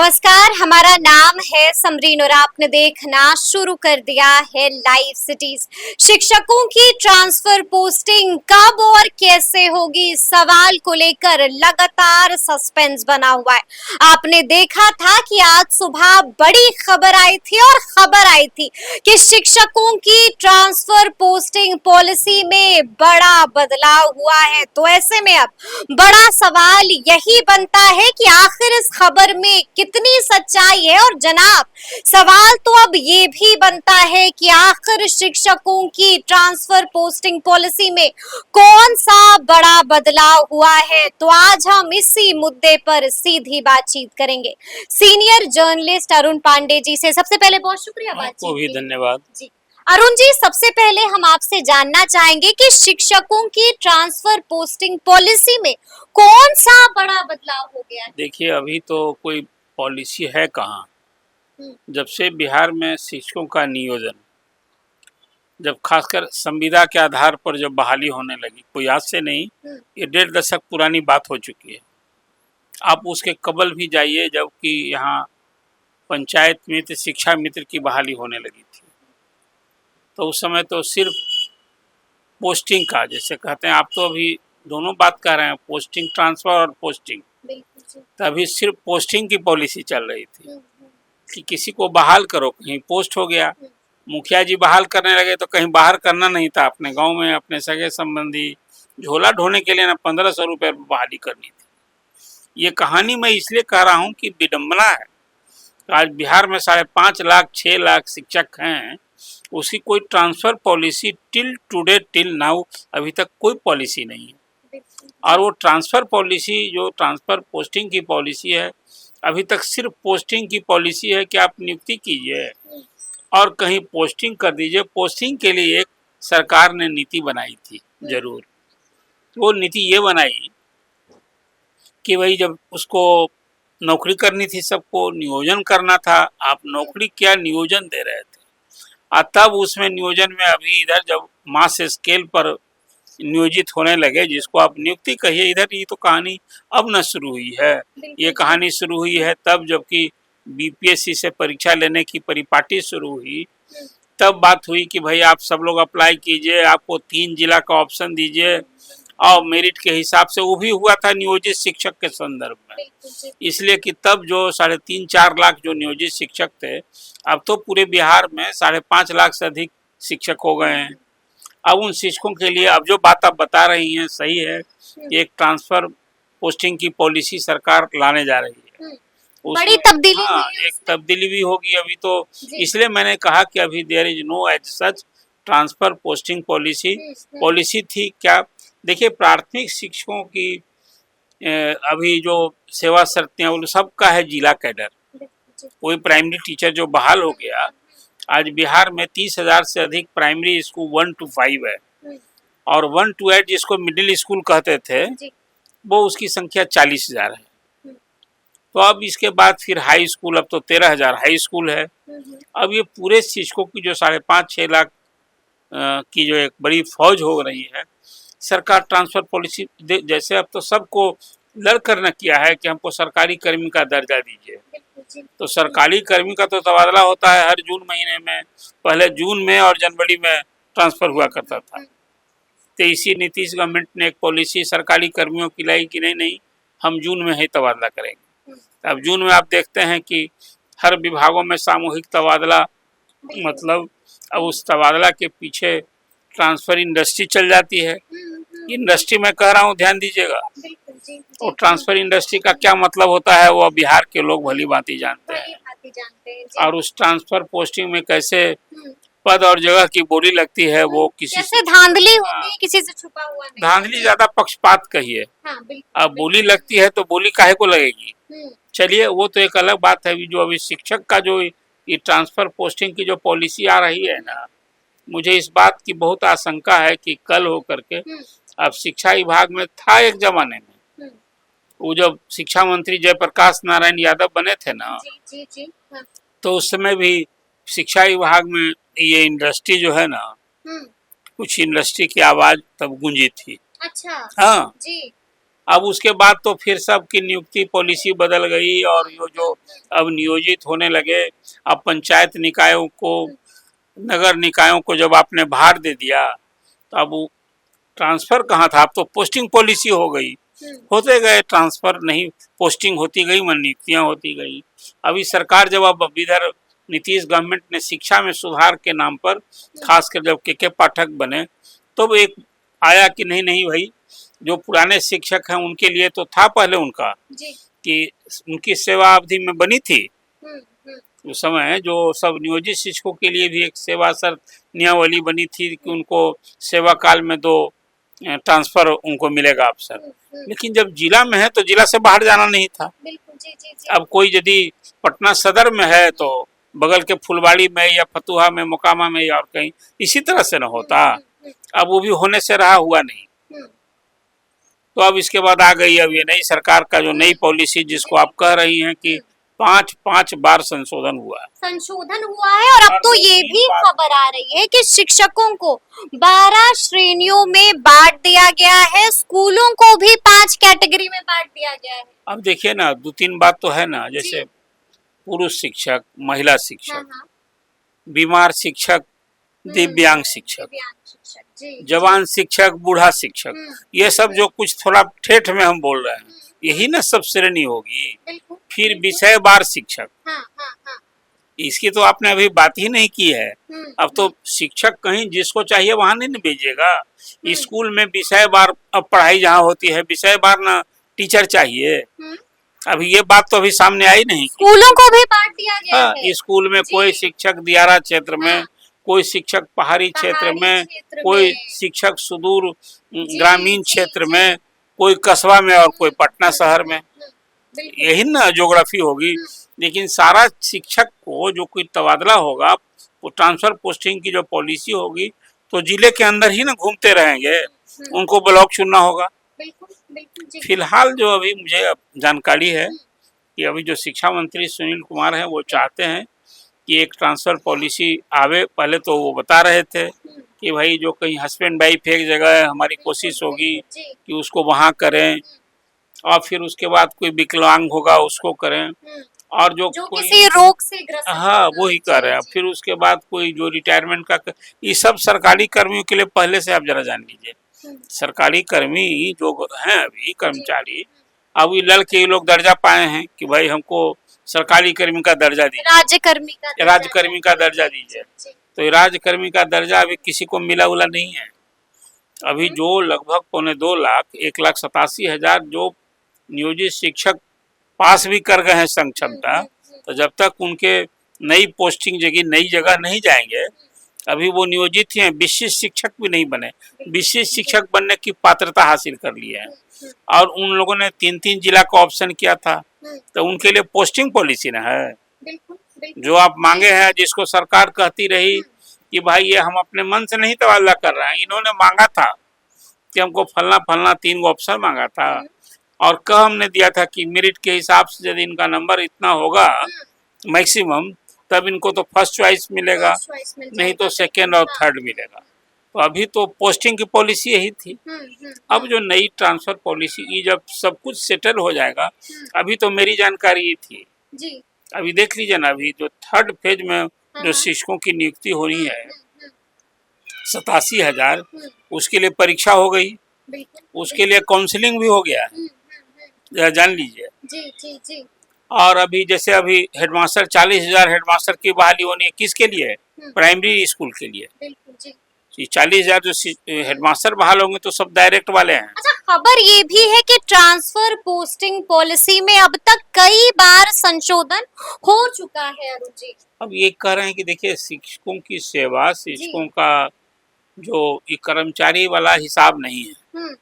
नमस्कार, हमारा नाम है समरीन और आपने देखना शुरू कर दिया है लाइव सिटीज। शिक्षकों की ट्रांसफर पोस्टिंग कब और कैसे होगी, इस सवाल को लेकर लगातार सस्पेंस बना हुआ है। आपने देखा था कि आज सुबह बड़ी खबर आई थी और खबर आई थी कि शिक्षकों की ट्रांसफर पोस्टिंग पॉलिसी में बड़ा बदलाव हुआ है। तो ऐसे में अब बड़ा सवाल यही बनता है कि आखिर इस खबर में कितनी सच्चाई है। और जनाब, सवाल तो अब ये भी बनता है कि आखिर शिक्षकों की ट्रांसफर पोस्टिंग पॉलिसी में कौन सा बड़ा बदलाव हुआ है। तो आज हम इसी मुद्दे पर सीधी बातचीत करेंगे सीनियर जर्नलिस्ट अरुण पांडे जी से। सबसे पहले बहुत शुक्रिया बातचीत आपको भी धन्यवाद जी। अरुण जी, सबसे पहले हम आपसे जानना चाहेंगे कि शिक्षकों की ट्रांसफर पोस्टिंग पॉलिसी में कौन सा बड़ा बदलाव हो गया है? देखिए, अभी तो कोई पॉलिसी है कहाँ। जब से बिहार में शिक्षकों का नियोजन, जब खासकर संविदा के आधार पर जब बहाली होने लगी, कोई आज से नहीं, ये 1.5 दशक पुरानी बात हो चुकी है। आप उसके कबल भी जाइए, जबकि यहाँ पंचायत मित्र, शिक्षा मित्र की बहाली होने लगी थी, तो उस समय तो सिर्फ पोस्टिंग का, जैसे कहते हैं, आप तो अभी दोनों बात कर रहे हैं, पोस्टिंग ट्रांसफर और पोस्टिंग, तभी सिर्फ पोस्टिंग की पॉलिसी चल रही थी कि किसी को बहाल करो, कहीं पोस्ट हो गया, मुखिया जी बहाल करने लगे तो कहीं बाहर करना नहीं था, अपने गांव में अपने सगे संबंधी झोला ढोने के लिए ना 1500 रुपये बहाली करनी थी। ये कहानी मैं इसलिए कह रहा हूँ कि विडम्बना है। आज बिहार में 5.5 लाख 6 लाख शिक्षक हैं, उसकी कोई transfer policy till today till now अभी तक कोई पॉलिसी नहीं है। और वो ट्रांसफर पॉलिसी, जो ट्रांसफर पोस्टिंग की पॉलिसी है, अभी तक सिर्फ पोस्टिंग की पॉलिसी है कि आप नियुक्ति कीजिए और कहीं पोस्टिंग कर दीजिए। पोस्टिंग के लिए एक सरकार ने नीति बनाई थी, जरूर वो नीति ये बनाई कि भाई जब उसको नौकरी करनी थी, सबको नियोजन करना था, आप नौकरी क्या नियोजन दे रहे थे। और तब उसमें नियोजन में अभी इधर जब मास स्केल पर नियोजित होने लगे, जिसको आप नियुक्ति कहिए, इधर ये तो कहानी अब न शुरू हुई है। ये कहानी शुरू हुई है तब जबकि बीपीएससी से परीक्षा लेने की परिपाटी शुरू हुई, तब बात हुई कि भाई आप सब लोग अप्लाई कीजिए, आपको 3 जिला का ऑप्शन दीजिए और मेरिट के हिसाब से। वो भी हुआ था नियोजित शिक्षक के संदर्भ में, इसलिए कि तब जो 3.5-4 लाख जो नियोजित शिक्षक थे, अब तो पूरे बिहार में 5.5 लाख से अधिक शिक्षक हो गए हैं। अब उन शिक्षकों के लिए अब जो बात आप बता रही हैं सही है, एक ट्रांसफर पोस्टिंग की पॉलिसी सरकार लाने जा रही है। बड़ी तब्दीली हाँ, एक तब्दीली भी होगी अभी तो। इसलिए मैंने कहा कि अभी there is no as such transfer posting policy थी क्या। देखिए, प्राथमिक शिक्षकों की अभी जो सेवा शर्तें, वो सबका है जिला कैडर। कोई प्राइमरी टीचर जो बहाल हो गया, आज बिहार में 30,000 से अधिक प्राइमरी स्कूल 1 to 5 है, और 1 to 8 जिसको मिडिल स्कूल कहते थे, वो उसकी संख्या 40,000 है। तो अब इसके बाद फिर हाई स्कूल, अब तो 13,000 हाई स्कूल है। अब ये पूरे शिक्षकों की जो 5.5-6 लाख की जो एक बड़ी फौज हो रही है, सरकार ट्रांसफर पॉलिसी जैसे अब तो सबको लड़ कर न किया है कि हमको सरकारी कर्मी का दर्जा दीजिए। तो सरकारी कर्मी का तो तबादला होता है हर जून महीने में, पहले जून में और जनवरी में ट्रांसफर हुआ करता था। तो इसी नीतीश गवर्नमेंट ने एक पॉलिसी सरकारी कर्मियों की लाई कि नहीं, हम जून में ही तबादला करेंगे। अब जून में आप देखते हैं कि हर विभागों में सामूहिक तबादला, मतलब अब उस तबादला के पीछे ट्रांसफर इंडस्ट्री चल जाती है। इंडस्ट्री में कह रहा हूँ, ध्यान दीजिएगा। और ट्रांसफर इंडस्ट्री का क्या मतलब होता है, वो बिहार के लोग भली भांति जानते हैं। और उस ट्रांसफर पोस्टिंग में कैसे पद और जगह की बोली लगती है, वो किसी से धांधली होती है, किसी से छुपा हुआ नहीं। धांधली ज्यादा, पक्षपात कहिए। अब बोली लगती है तो बोली काहे को लगेगी। चलिए, वो तो एक अलग बात है। जो अभी शिक्षक का जो ये ट्रांसफर पोस्टिंग की जो पॉलिसी आ रही है ना, मुझे इस बात की बहुत आशंका है कि कल हो करके, अब शिक्षा विभाग में था एक जमाने में, वो जब शिक्षा मंत्री जयप्रकाश नारायण यादव बने थे ना, तो उस समय भी शिक्षा विभाग में ये इंडस्ट्री जो है ना, कुछ इंडस्ट्री की आवाज तब गूंजी थी। अच्छा। हाँ जी। अब उसके बाद तो फिर सबकी नियुक्ति पॉलिसी बदल गई और ये जो अब नियोजित होने लगे, अब पंचायत निकायों को, नगर निकायों को जब आपने भार दे दिया तो अब वो ट्रांसफर कहाँ था, अब तो पोस्टिंग पॉलिसी हो गई, होते गए ट्रांसफर, नहीं पोस्टिंग होती गई, मन नियुक्तियाँ होती गई। अभी सरकार जब अब इधर नीतीश गवर्नमेंट ने शिक्षा में सुधार के नाम पर, खासकर जब के पाठक बने तो वो एक आया कि नहीं नहीं भाई, जो पुराने शिक्षक हैं उनके लिए तो था पहले उनका कि उनकी सेवा अवधि में बनी थी उस समय, जो सब नियोजित शिक्षकों के लिए भी एक सेवा शर्त नियमावली बनी थी कि उनको सेवा काल में 2 ट्रांसफर उनको मिलेगा अवसर। लेकिन जब जिला में है तो जिला से बाहर जाना नहीं था। अब कोई यदि पटना सदर में है तो बगल के फुलवाड़ी में या फतुहा में, मोकामा में या और कहीं इसी तरह से न होता। अब वो भी होने से रहा हुआ नहीं। तो अब इसके बाद आ गई अब ये नई सरकार का जो नई पॉलिसी, जिसको आप कह रही हैं कि 5 बार संशोधन हुआ है। और अब तो ये भी खबर आ रही है कि शिक्षकों को 12 श्रेणियों में बांट दिया गया है, स्कूलों को भी 5 कैटेगरी में बांट दिया गया है। अब देखिए ना, 2-3 बात तो है ना, जैसे पुरुष शिक्षक, महिला शिक्षक, बीमार शिक्षक, दिव्यांग शिक्षक, जवान शिक्षक, बूढ़ा शिक्षक, ये सब जो कुछ थोड़ा ठेठ में हम बोल रहे हैं, यही ना सब श्रेणी होगी। फिर विषय वार शिक्षक, इसकी तो आपने अभी बात ही नहीं की है। अब तो शिक्षक कहीं जिसको चाहिए वहां नहीं भेजेगा। स्कूल में विषय वार अब पढ़ाई जहाँ होती है, विषय वार ना टीचर चाहिए। अभी ये बात तो अभी सामने आई नहीं। स्कूलों को भी बांट दिया गया है। स्कूल में कोई शिक्षक दियारा क्षेत्र में, कोई शिक्षक पहाड़ी क्षेत्र में, कोई शिक्षक सुदूर ग्रामीण क्षेत्र में, कोई कस्बा में और कोई पटना शहर में, यही ना ज्योग्राफी होगी। लेकिन सारा शिक्षक को जो कोई तबादला होगा, वो ट्रांसफर पोस्टिंग की जो पॉलिसी होगी, तो जिले के अंदर ही ना घूमते रहेंगे, उनको ब्लॉक चुनना होगा। फिलहाल जो अभी मुझे जानकारी है कि अभी जो शिक्षा मंत्री सुनील कुमार हैं वो चाहते हैं कि एक ट्रांसफर पॉलिसी आवे। पहले तो वो बता रहे थे कि भाई जो कहीं हस्बैंड वाइफ एक जगह है, हमारी कोशिश होगी कि उसको वहाँ करें, और फिर उसके बाद कोई विकलांग होगा उसको करें, और जो कोई किसी रोग से ग्रस्त, हाँ वो ही कर रहे हैं। फिर उसके बाद कोई जो रिटायरमेंट का, ये सब सरकारी कर्मियों के लिए पहले से आप जरा जान लीजिए। सरकारी कर्मी जो हैं अभी कर्मचारी, अब ये लड़के ये लोग दर्जा पाए हैं कि भाई हमको सरकारी कर्मी का दर्जा दीजिए, राज्यकर्मी का दर्जा दीजिए। तो ये राज्यकर्मी का दर्जा अभी किसी को मिला उला नहीं है। अभी जो लगभग 2.25 लाख 1,87,000 जो नियोजित शिक्षक पास भी कर गए हैं संघ क्षमता, तो जब तक उनके नई पोस्टिंग नई जगह नहीं जाएंगे, अभी वो नियोजित हैं, विशिष्ट शिक्षक भी नहीं बने। विशिष्ट शिक्षक बनने की पात्रता हासिल कर ली है, और उन लोगों ने 3 जिला का ऑप्शन किया था, तो उनके लिए पोस्टिंग पॉलिसी ना है। जो आप मांगे हैं, जिसको सरकार कहती रही कि भाई ये हम अपने मन से नहीं तबादला कर रहे हैं, इन्होंने मांगा था कि हमको फलना फलना 3 ऑप्शन मांगा था, और कह हमने दिया था कि मेरिट के हिसाब से यदि इनका नंबर इतना होगा मैक्सिमम, तब इनको तो फर्स्ट चॉइस मिलेगा, नहीं तो सेकेंड और थर्ड मिलेगा। तो अभी तो पोस्टिंग की पॉलिसी यही थी। अब जो नई ट्रांसफर पॉलिसी, जब सब कुछ सेटल हो जाएगा, अभी तो मेरी जानकारी ये थी, अभी देख लीजिए ना, अभी जो 3rd फेज में जो शिक्षकों की नियुक्ति हो रही है 87,000, उसके लिए परीक्षा हो गई, उसके लिए काउंसलिंग भी हो गया है, जान लीजिए। और अभी जैसे अभी हेडमास्टर 40,000 हेडमास्टर की बहाली होनी है, किसके लिए? प्राइमरी स्कूल के लिए। 40,000 जो हेडमास्टर बहाल होंगे तो सब डायरेक्ट वाले हैं। अच्छा, खबर ये भी है कि ट्रांसफर पोस्टिंग पॉलिसी में अब तक कई बार संशोधन हो चुका है अरुण जी। अब ये कह रहे हैं कि देखिए, शिक्षकों की सेवा, शिक्षकों का जो ये कर्मचारी वाला हिसाब नहीं है,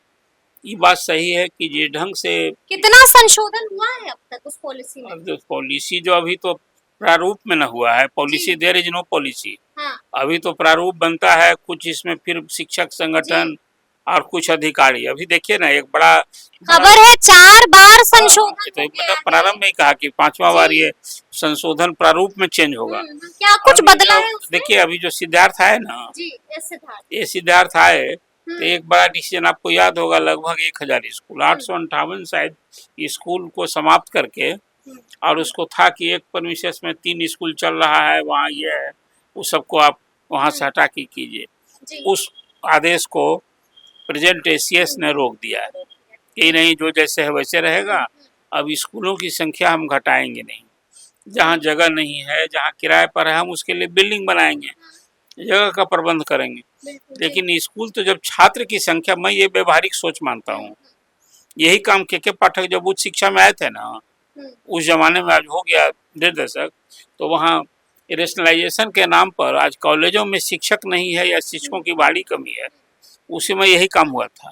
ये बात सही है कि जिस ढंग से कितना संशोधन हुआ है अब तक उस पॉलिसी में? अब जो पॉलिसी जो अभी तो प्रारूप में न हुआ है, policy there is no policy. अभी तो प्रारूप बनता है, कुछ इसमें फिर शिक्षक संगठन और कुछ अधिकारी। अभी देखिए ना, एक बड़ा खबर है 4 बार संशोधन, तो मतलब प्रारंभ में कहा कि 5वां बार ये संशोधन प्रारूप में चेंज होगा। क्या कुछ बदला है उसमें? देखिए, अभी जो सिद्धार्थ आए ना, जी, ये सिद्धार्थ आए तो एक बड़ा डिसीजन आपको याद होगा, लगभग 1000 स्कूल, 858 शायद स्कूल को समाप्त करके, और उसको था कि एक परमिशस में 3 स्कूल चल रहा है, वहाँ ये है, उस सबको आप वहाँ से हटा के कीजिए। उस आदेश को प्रेजेंट एसीएस ने रोक दिया है कि नहीं, जो जैसे है वैसे रहेगा। अब स्कूलों की संख्या हम घटाएंगे नहीं, जहाँ जगह नहीं है, जहाँ किराए पर है, हम उसके लिए बिल्डिंग बनाएंगे, जगह का प्रबंध करेंगे। लेकिन स्कूल तो जब छात्र की संख्या, मैं ये व्यवहारिक सोच मानता हूँ, यही काम के पाठक जब उच्च शिक्षा में आए थे ना, उस जमाने में, आज हो गया 1.5 दशक, तो वहाँ रेशनलाइजेशन के नाम पर आज कॉलेजों में शिक्षक नहीं है या शिक्षकों की बड़ी कमी है, उसी में यही काम हुआ था।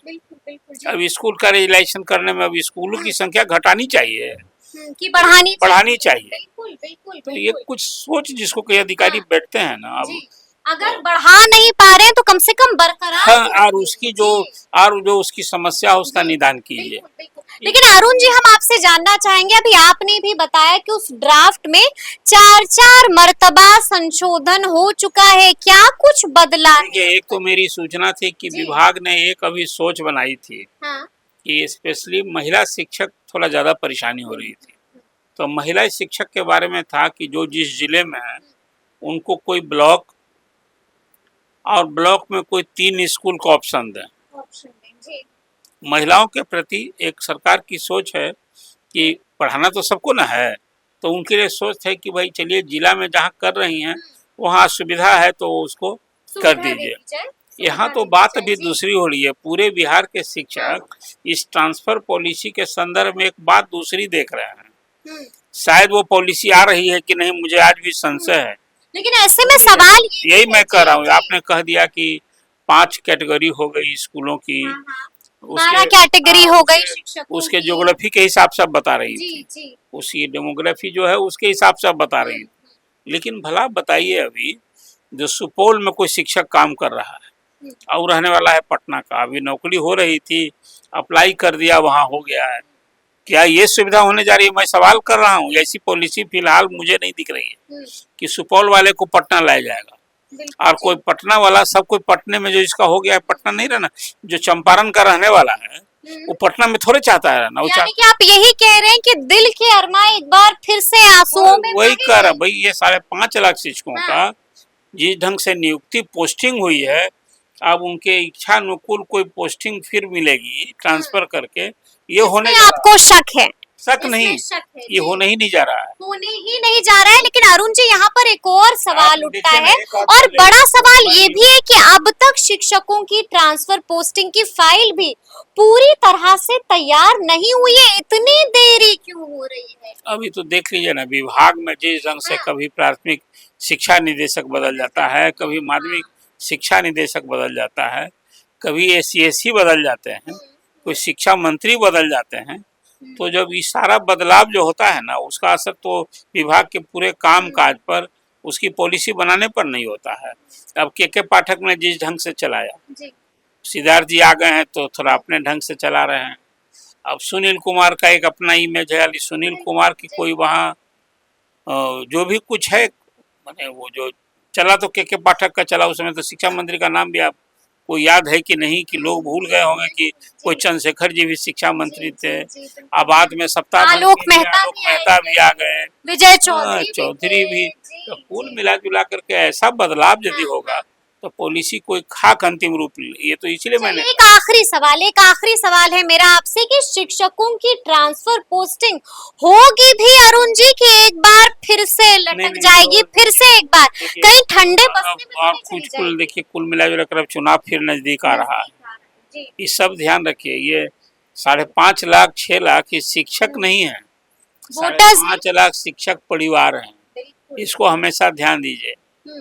अब स्कूल का रेजुलेशन करने में अब स्कूलों की संख्या घटानी चाहिए कि बढ़ानी चाहिए। बिल्कुल बिल्कुल, तो ये कुछ सोच जिसको कई अधिकारी बैठते हैं ना, अब अगर बढ़ा नहीं पा रहे हैं तो कम से कम बरकरार, हाँ, और उसकी जो उसकी समस्या है उसका निदान कीजिए। लेकिन अरुण जी, हम आपसे जानना चाहेंगे, अभी आपने भी बताया कि उस ड्राफ्ट में 4 मर्तबा संशोधन हो चुका है, क्या कुछ बदला है? एक तो मेरी सूचना थी कि विभाग ने एक अभी सोच बनाई थी कि स्पेशली महिला शिक्षक थोड़ा ज्यादा परेशानी हो रही थी, तो महिला शिक्षक के बारे में था कि जो जिस जिले में है उनको कोई ब्लॉक, और ब्लॉक में कोई 3 स्कूल का ऑप्शन दें। महिलाओं के प्रति एक सरकार की सोच है कि पढ़ाना तो सबको ना है, तो उनके लिए सोच है कि भाई चलिए जिला में जहाँ कर रही हैं वहाँ सुविधा है तो उसको कर दीजिए। यहाँ तो बात अभी दूसरी हो रही है, पूरे बिहार के शिक्षक इस ट्रांसफर पॉलिसी के संदर्भ में एक बात दूसरी देख रहे हैं। शायद वो पॉलिसी आ रही है कि नहीं, मुझे आज भी संशय है। लेकिन ऐसे में सवाल यही मैं कह रहा हूँ, आपने कह दिया कि 5 कैटेगरी हो गई स्कूलों की, 12 कैटेगरी हो गई शिक्षकों उसके की। ज्योग्राफी के हिसाब से बता रही जी, थी, उसकी डेमोग्राफी जो है उसके हिसाब से बता रही थी। लेकिन भला बताइए, अभी जो सुपौल में कोई शिक्षक काम कर रहा है और रहने वाला है पटना का, अभी नौकरी हो रही थी, अप्लाई कर दिया, वहाँ हो गया है, क्या ये सुविधा होने जा रही है? मैं सवाल कर रहा हूँ। ऐसी पॉलिसी फिलहाल मुझे नहीं दिख रही है कि सुपौल वाले को पटना लाया जाएगा, और कोई पटना वाला, सब कोई पटने में, जो इसका हो गया है पटना नहीं रहना, जो चंपारण का रहने वाला है वो पटना में थोड़े चाहता है रहना। यानी कि आप यही कह रहे हैं कि दिल के अरमा एक बार फिर से आंसुओं में वही कह रहा भाई, ये 5.5 लाख शिक्षकों का जिस ढंग से नियुक्ति पोस्टिंग हुई है, अब उनके इच्छा अनुकूल कोई पोस्टिंग फिर मिलेगी ट्रांसफर करके, ये होने, आपको शक है? शक नहीं, ये होने ही नहीं जा रहा है, होने ही नहीं जा रहा है। लेकिन अरुण जी, यहाँ पर एक और सवाल उठता है, और बड़ा सवाल ये भी है कि अब तक शिक्षकों की ट्रांसफर पोस्टिंग की फाइल भी पूरी तरह से तैयार नहीं हुई है, इतनी देरी क्यों हो रही है? अभी तो देख लीजिए ना, विभाग में जिस ढंग से कभी प्राथमिक शिक्षा निदेशक बदल जाता है, कभी माध्यमिक शिक्षा निदेशक बदल जाता है, कभी एसीएससी बदल जाते हैं, कोई शिक्षा मंत्री बदल जाते हैं, तो जब ये सारा बदलाव जो होता है ना, उसका असर तो विभाग के पूरे काम काज पर, उसकी पॉलिसी बनाने पर नहीं होता है। अब के पाठक ने जिस ढंग से चलाया, सिद्धार्थ जी आ गए हैं तो थोड़ा अपने ढंग से चला रहे हैं। अब सुनील कुमार का एक अपना इमेज है, सुनील कुमार की कोई वहाँ जो भी कुछ है, मैंने वो जो चला तो के पाठक का चला, उस समय तो शिक्षा मंत्री का नाम भी आप को याद है कि नहीं, कि लोग भूल गए होंगे कि कोई चंद्रशेखर जी भी शिक्षा मंत्री थे। अब बाद में सप्ताह आलोक मेहता भी आ गए, विजय चौधरी भी। तो कुल मिला जुला करके ऐसा बदलाव यदि होगा तो पॉलिसी कोई खाक अंतिम रूप, ये तो इसलिए मैंने। एक आखिरी सवाल है मेरा आपसे कि शिक्षकों की ट्रांसफर पोस्टिंग होगी भी अरुण जी, की एक बार फिर से लटक जाएगी, फिर से एक बार कहीं ठंडे बस्ते और कुल देखिए, कुल मिला जुला कर चुनाव फिर नजदीक आ रहा है, ये सब ध्यान रखिए। ये 5.5 लाख 6 लाख ये शिक्षक नहीं है, 5.5 लाख शिक्षक परिवार हैं, इसको हमेशा ध्यान दीजिए।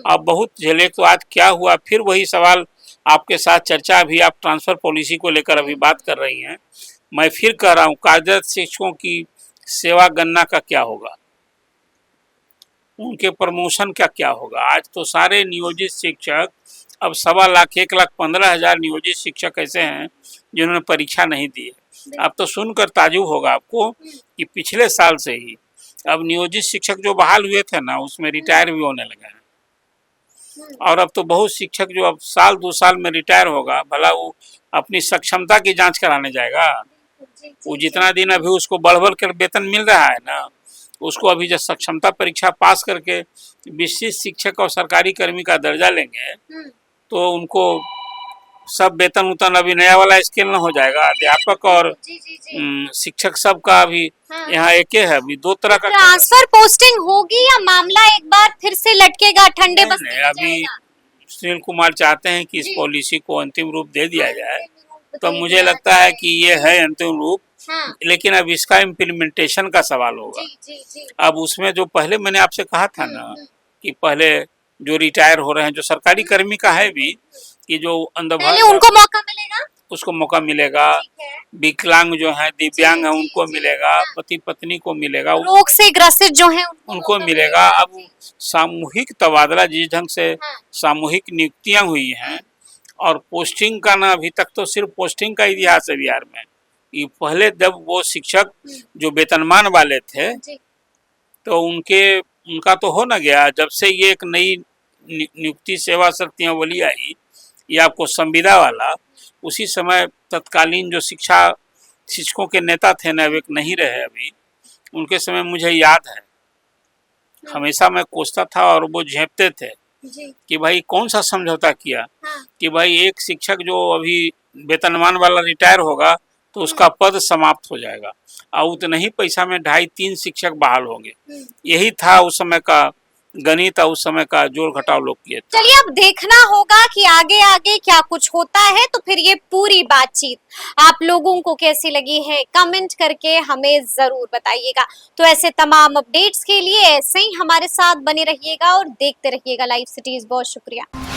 अब बहुत झेले तो आज क्या हुआ, फिर वही सवाल आपके साथ चर्चा, अभी आप ट्रांसफर पॉलिसी को लेकर अभी बात कर रही हैं, मैं फिर कह रहा हूँ, कार्यरत शिक्षकों की सेवा गणना का क्या होगा, उनके प्रमोशन का क्या होगा? आज तो सारे नियोजित शिक्षक, अब 1.25 लाख 1,15,000 नियोजित शिक्षक ऐसे हैं जिन्होंने परीक्षा नहीं दी है। अब तो सुनकर ताजुब होगा आपको कि पिछले साल से ही अब नियोजित शिक्षक जो बहाल हुए थे ना, उसमें रिटायर भी होने लगे हैं। और अब तो बहुत शिक्षक जो अब साल 2 साल में रिटायर होगा, भला वो अपनी सक्षमता की जांच कराने जाएगा? वो जितना दिन अभी उसको बढ़ कर वेतन मिल रहा है ना, उसको अभी जब सक्षमता परीक्षा पास करके विशिष्ट शिक्षक और सरकारी कर्मी का दर्जा लेंगे तो उनको सब वेतन उतन अभी नया वाला स्केल न हो जाएगा। अध्यापक और शिक्षक सब का अभी यहाँ एक है, अभी दो तरह का ट्रांसफर पोस्टिंग होगी या मामला एक बार फिर से लटकेगा, ठंडे बस्ते में अभी जाएगा? सुनील कुमार चाहते हैं कि इस पॉलिसी को अंतिम रूप दे दिया जाए, तो मुझे लगता है कि ये है अंतिम रूप, लेकिन अब इसका इम्प्लीमेंटेशन का सवाल होगा। अब उसमें जो पहले मैंने आपसे कहा था ना कि पहले जो रिटायर हो रहे हैं, जो सरकारी कर्मी का है भी, कि जो पहले उनको मौका मिलेगा, उसको मौका मिलेगा, विकलांग जो है, दिव्यांग है, उनको मिलेगा, पति पत्नी को मिलेगा, रोग से ग्रसित जो है उनको मिलेगा। अब सामूहिक तबादला जिस ढंग से सामूहिक नियुक्तियां हुई हैं और पोस्टिंग का ना, अभी तक तो सिर्फ पोस्टिंग का इतिहास है बिहार में। ये पहले जब वो शिक्षक जो वेतनमान वाले थे तो उनका तो हो ना गया। जब से ये एक नई नियुक्ति सेवा शर्तियावली आई, ये आपको संविदा वाला, उसी समय तत्कालीन जो शिक्षकों के नेता थे ना, एक नहीं रहे अभी, उनके समय मुझे याद है, हमेशा मैं कोसता था और वो झेपते थे कि भाई कौन सा समझौता किया कि भाई एक शिक्षक जो अभी वेतनमान वाला रिटायर होगा तो उसका पद समाप्त हो जाएगा और उतने ही पैसा में 2.5-3 शिक्षक बहाल होंगे। यही था उस समय का गणित और उस समय का जोड़ घटाव लोग किए। चलिए अब देखना होगा कि आगे आगे क्या कुछ होता है, तो फिर ये पूरी बातचीत आप लोगों को कैसी लगी है कमेंट करके हमें जरूर बताइएगा। तो ऐसे तमाम अपडेट्स के लिए ऐसे ही हमारे साथ बने रहिएगा और देखते रहिएगा लाइव सिटीज। बहुत शुक्रिया।